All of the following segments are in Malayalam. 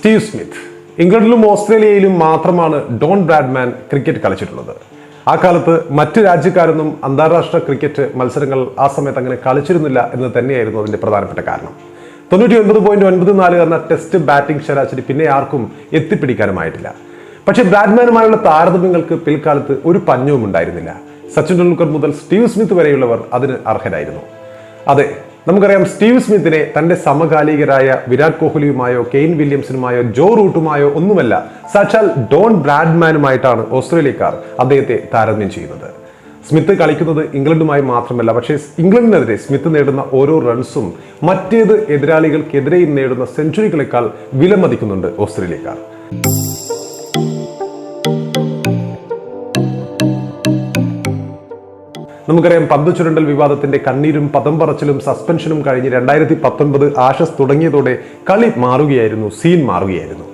Steve Smith. ഇംഗ്ലണ്ടിലും ഓസ്ട്രേലിയയിലും മാത്രമാണ് ഡോൺ ബ്രാഡ്മാൻ ക്രിക്കറ്റ് കളിച്ചിട്ടുള്ളത്. ആ കാലത്ത് മറ്റ് രാജ്യക്കാരൊന്നും അന്താരാഷ്ട്ര ക്രിക്കറ്റ് മത്സരങ്ങൾ ആ സമയത്ത് അങ്ങനെ കളിച്ചിരുന്നില്ല എന്ന് തന്നെയായിരുന്നു അതിന്റെ പ്രധാനപ്പെട്ട കാരണം. 99.94 എന്ന ടെസ്റ്റ് ബാറ്റിംഗ് ശരാശരി പിന്നെ ആർക്കും എത്തിപ്പിടിക്കാനുമായിട്ടില്ല. പക്ഷേ ബ്രാഡ്മാനുമായുള്ള താരതമ്യങ്ങൾക്ക് പിൽക്കാലത്ത് ഒരു പഞ്ഞവും ഉണ്ടായിരുന്നില്ല. സച്ചിൻ ടെണ്ടുൽക്കർ മുതൽ സ്റ്റീവ് സ്മിത്ത് വരെയുള്ളവർ അതിന് അർഹരായിരുന്നു. അതെ, നമുക്കറിയാം, സ്റ്റീവ് സ്മിത്തിനെ തന്റെ സമകാലികരായ വിരാട് കോഹ്ലിയുമായോ കെയ്ൻ വില്യംസനുമായോ ജോ റൂട്ടുമായോ ഒന്നുമല്ല, സാക്ഷാൽ ഡോൺ ബ്രാഡ്മാനുമായിട്ടാണ് ഓസ്ട്രേലിയക്കാർ അദ്ദേഹത്തെ താരതമ്യം ചെയ്യുന്നത്. സ്മിത്ത് കളിക്കുന്നത് ഇംഗ്ലണ്ടുമായി മാത്രമല്ല, പക്ഷേ ഇംഗ്ലണ്ടിനെതിരെ സ്മിത്ത് നേടുന്ന ഓരോ റൺസും മറ്റേത് എതിരാളികൾക്കെതിരെയും നേടുന്ന സെഞ്ചുറികളെക്കാൾ വിലമതിക്കുന്നുണ്ട് ഓസ്ട്രേലിയക്കാർ. നമുക്കറിയാം, പന്ത് ചുരണ്ടൽ വിവാദത്തിന്റെ കണ്ണീരും പദം പറച്ചിലും സസ്പെൻഷനും കഴിഞ്ഞ് 2019 ആഷസ് തുടങ്ങിയതോടെ കളി മാറുകയായിരുന്നു, സീൻ മാറുകയായിരുന്നു.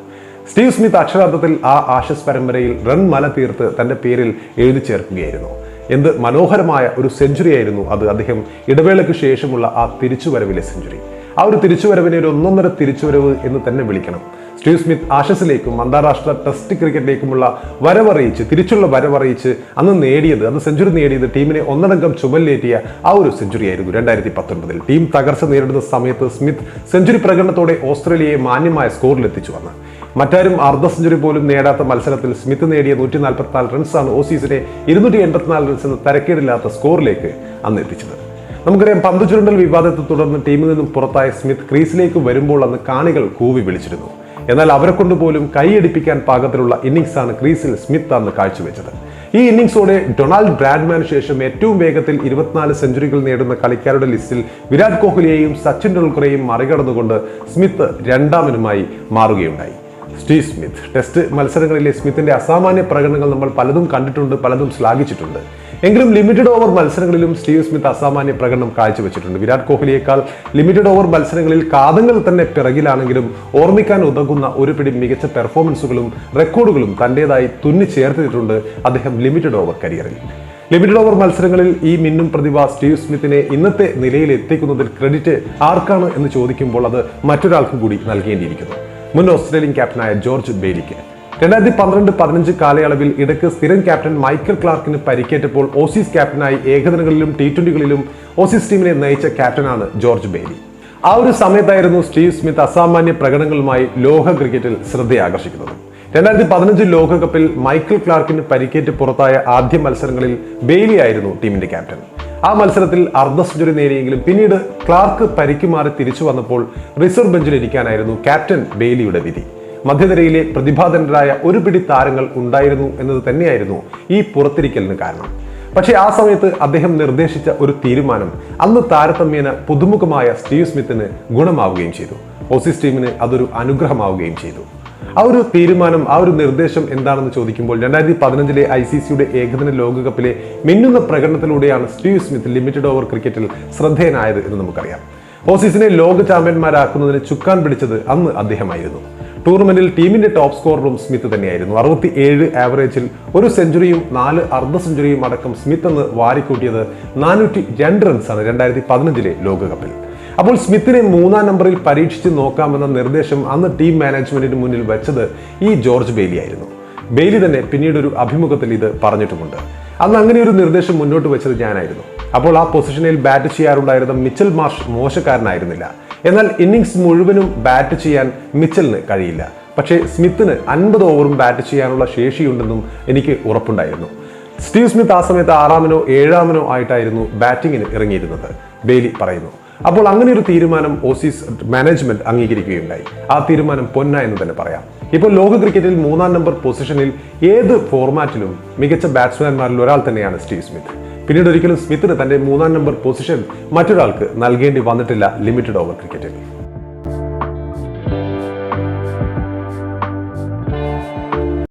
സ്റ്റീവ് സ്മിത്ത് അക്ഷരാർത്ഥത്തിൽ ആ ആഷസ് പരമ്പരയിൽ റൺ മല തീർത്ത് തന്റെ പേരിൽ എഴുതി ചേർക്കുകയായിരുന്നു. എന്ത് മനോഹരമായ ഒരു സെഞ്ചുറി ആയിരുന്നു അത്. അദ്ദേഹം ഇടവേളയ്ക്ക് ശേഷമുള്ള ആ തിരിച്ചുവരവിലെ സെഞ്ചുറി, ആ ഒരു തിരിച്ചുവരവിനെ ഒരു ഒന്നൊന്നര തിരിച്ചുവരവ് എന്ന് തന്നെ വിളിക്കണം. സ്റ്റീവ് സ്മിത്ത് ആഷസിലേക്കും അന്താരാഷ്ട്ര ടെസ്റ്റ് ക്രിക്കറ്റിലേക്കുമുള്ള തിരിച്ചുള്ള വരവറിയിച്ച് അന്ന് സെഞ്ചുറി നേടിയത് ടീമിനെ ഒന്നടങ്കം ചുമലിലേറ്റിയ ആ ഒരു സെഞ്ചുറി ആയിരുന്നു 2019. ടീം തകർച്ച നേരിടുന്ന സമയത്ത് സ്മിത്ത് സെഞ്ചുറി പ്രകടനത്തോടെ ഓസ്ട്രേലിയയെ മാന്യമായ സ്കോറിലെത്തിച്ചു വന്നു. മറ്റാരും അർദ്ധ സെഞ്ചുറി പോലും നേടാത്ത മത്സരത്തിൽ സ്മിത്ത് നേടിയ 144 റൺസാണ് ഓസീസിനെ 284 റൺസ് എന്ന തരക്കേടില്ലാത്ത സ്കോറിലേക്ക് അന്ന് എത്തിച്ചത്. നമുക്കറിയാം, പന്ത് ചുരുണ്ടൽ വിവാദത്തെ തുടർന്ന് ടീമിൽ നിന്നും പുറത്തായ സ്മിത്ത് ക്രീസിലേക്ക് വരുമ്പോൾ അന്ന് കാണികൾ കൂവി വിളിച്ചിരുന്നു. എന്നാൽ അവരെ കൊണ്ടുപോലും കൈയടിപ്പിക്കാൻ പാകത്തിലുള്ള ഇന്നിംഗ്സാണ് ക്രീസിൽ സ്മിത്ത് അന്ന് കാഴ്ചവെച്ചത്. ഈ ഇന്നിംഗ്സോടെ ഡൊണാൾഡ് ബ്രാഡ്മാന് ശേഷം ഏറ്റവും വേഗത്തിൽ 24 സെഞ്ചുറികൾ നേടുന്ന കളിക്കാരുടെ ലിസ്റ്റിൽ വിരാട് കോഹ്ലിയെയും സച്ചിൻ ടെണ്ടുൽക്കറെയും മറികടന്നുകൊണ്ട് സ്മിത്ത് രണ്ടാമനുമായി മാറുകയുണ്ടായി. Steve Smith. ടെസ്റ്റ് മത്സരങ്ങളിലെ സ്മിത്തിന്റെ അസാമാന്യ പ്രകടനങ്ങൾ നമ്മൾ പലതും കണ്ടിട്ടുണ്ട്, പലതും ശ്ലാഘിച്ചിട്ടുണ്ട്. എങ്കിലും ലിമിറ്റഡ് ഓവർ മത്സരങ്ങളിലും സ്റ്റീവ് സ്മിത്ത് അസാമാന്യ പ്രകടനം കാഴ്ചവെച്ചിട്ടുണ്ട്. വിരാട് കോഹ്ലിയേക്കാൾ ലിമിറ്റഡ് ഓവർ മത്സരങ്ങളിൽ കാതങ്ങൾ തന്നെ പിറകിലാണെങ്കിലും ഓർമ്മിക്കാൻ ഉതകുന്ന ഒരു പിടി മികച്ച പെർഫോമൻസുകളും റെക്കോർഡുകളും തന്റേതായി തുന്നി ചേർത്തിട്ടുണ്ട് അദ്ദേഹം ലിമിറ്റഡ് ഓവർ കരിയറിൽ. ലിമിറ്റഡ് ഓവർ മത്സരങ്ങളിൽ ഈ മിന്നും പ്രതിഭ സ്റ്റീവ് സ്മിത്തിനെ ഇന്നത്തെ നിലയിൽ എത്തിക്കുന്നതിൽ ക്രെഡിറ്റ് ആർക്കാണ് എന്ന് ചോദിക്കുമ്പോൾ അത് മറ്റൊരാൾക്ക് കൂടി നൽകേണ്ടിയിരിക്കുന്നു. മുൻ ഓസ്ട്രേലിയൻ ക്യാപ്റ്റനായ ജോർജ് ബെയ്ലിക്ക്. 2012-15 കാലയളവിൽ ഇടയ്ക്ക് സ്ഥിരം ക്യാപ്റ്റൻ മൈക്കൽ ക്ലാർക്കിന് പരിക്കേറ്റപ്പോൾ ഓസീസ് ക്യാപ്റ്റനായി ഏകദിനങ്ങളിലും T20കളിലും ഓസീസ് ടീമിനെ നയിച്ച ക്യാപ്റ്റനാണ് ജോർജ് ബെയ്ലി. ആ ഒരു സമയത്തായിരുന്നു സ്റ്റീവ് സ്മിത്ത് അസാമാന്യ പ്രകടനങ്ങളുമായി ലോക ക്രിക്കറ്റിൽ ശ്രദ്ധയാകർഷിക്കുന്നത്. 2015 ലോകകപ്പിൽ മൈക്കൽ ക്ലാർക്കിന് പരിക്കേറ്റ് പുറത്തായ ആദ്യ മത്സരങ്ങളിൽ ബെയ്ലി ആയിരുന്നു ടീമിന്റെ ക്യാപ്റ്റൻ. ആ മത്സരത്തിൽ അർദ്ധ സെഞ്ചുറി നേടിയെങ്കിലും പിന്നീട് ക്ലാർക്ക് പരിക്ക് മാറി തിരിച്ചു വന്നപ്പോൾ റിസർവ് ബെഞ്ചിൽ ഇരിക്കാനായിരുന്നു ക്യാപ്റ്റൻ ബെയ്ലിയുടെ വിധി. മധ്യനിരയിലെ പ്രതിഭാധനരായ ഒരു പിടി താരങ്ങൾ ഉണ്ടായിരുന്നു എന്നത് തന്നെയായിരുന്നു ഈ പുറത്തിരിക്കലിന് കാരണം. പക്ഷേ ആ സമയത്ത് അദ്ദേഹം നിർദ്ദേശിച്ച ഒരു തീരുമാനം അന്ന് താരതമ്യേന പുതുമുഖമായ സ്റ്റീവ് സ്മിത്തിന് ഗുണമാവുകയും ചെയ്തു. ഓസീസ് ടീമിന് അതൊരു അനുഗ്രഹമാവുകയും ചെയ്തു. ആ ഒരു തീരുമാനം, ആ ഒരു നിർദ്ദേശം എന്താണെന്ന് ചോദിക്കുമ്പോൾ 2015 ICCയുടെ ഏകദിന ലോകകപ്പിലെ മിന്നുന്ന പ്രകടനത്തിലൂടെയാണ് സ്റ്റീവ് സ്മിത്ത് ലിമിറ്റഡ് ഓവർ ക്രിക്കറ്റിൽ ശ്രദ്ധേയനായത് എന്ന് നമുക്കറിയാം. ഓസീസിനെ ലോക ചാമ്പ്യന്മാരാക്കുന്നതിന് ചുക്കാൻ പിടിച്ചത് അന്ന് അദ്ദേഹമായിരുന്നു. ടൂർണമെന്റിൽ ടീമിന്റെ ടോപ്പ് സ്കോററും സ്മിത്ത് തന്നെയായിരുന്നു. 67 ആവറേജിൽ ഒരു സെഞ്ചുറിയും 4 അർദ്ധ സെഞ്ചുറിയും അടക്കം സ്മിത്ത് എന്ന് വാരിക്കൂട്ടിയത് 402 റൺസാണ് 2015 ലോകകപ്പിൽ. അപ്പോൾ സ്മിത്തിനെ 3-ാം നമ്പറിൽ പരീക്ഷിച്ച് നോക്കാമെന്ന നിർദ്ദേശം അന്ന് ടീം മാനേജ്മെന്റിന് മുന്നിൽ വെച്ചത് ഈ ജോർജ് ബെയ്ലി ആയിരുന്നു. ബെയ്ലി തന്നെ പിന്നീട് ഒരു അഭിമുഖത്തിൽ ഇത് പറഞ്ഞിട്ടുമുണ്ട്. അന്ന് അങ്ങനെ ഒരു നിർദ്ദേശം മുന്നോട്ട് വെച്ചത് ഞാനായിരുന്നു. അപ്പോൾ ആ പൊസിഷനിൽ ബാറ്റ് ചെയ്യാറുണ്ടായിരുന്ന മിച്ചൽ മാർഷ് മോശക്കാരനായിരുന്നില്ല. എന്നാൽ ഇന്നിംഗ്സ് മുഴുവനും ബാറ്റ് ചെയ്യാൻ മിച്ചലിന് കഴിയില്ല. പക്ഷേ സ്മിത്തിന് 50 ഓവറും ബാറ്റ് ചെയ്യാനുള്ള ശേഷിയുണ്ടെന്നും എനിക്ക് ഉറപ്പുണ്ടായിരുന്നു. സ്റ്റീവ് സ്മിത്ത് ആ സമയത്ത് 6-ാമനോ 7-ാമനോ ആയിട്ടായിരുന്നു ബാറ്റിങ്ങിന് ഇറങ്ങിയിരുന്നത്, ബെയ്ലി പറയുന്നു. അപ്പോൾ അങ്ങനെ ഒരു തീരുമാനം ഓസീസ് മാനേജ്മെന്റ് അംഗീകരിക്കുകയുണ്ടായി. ആ തീരുമാനം പൊന്ന എന്ന് തന്നെ പറയാം. ഇപ്പോൾ ലോക ക്രിക്കറ്റിൽ 3-ാം നമ്പർ പൊസിഷനിൽ ഏത് ഫോർമാറ്റിലും മികച്ച ബാറ്റ്സ്മാൻമാരിൽ ഒരാൾ തന്നെയാണ് സ്റ്റീവ് സ്മിത്ത്. പിന്നീട് ഒരിക്കലും സ്മിത്തിന് തന്റെ 3-ാം നമ്പർ പൊസിഷൻ മറ്റൊരാൾക്ക് നൽകേണ്ടി വന്നിട്ടില്ല ലിമിറ്റഡ് ഓവർ ക്രിക്കറ്റിൽ.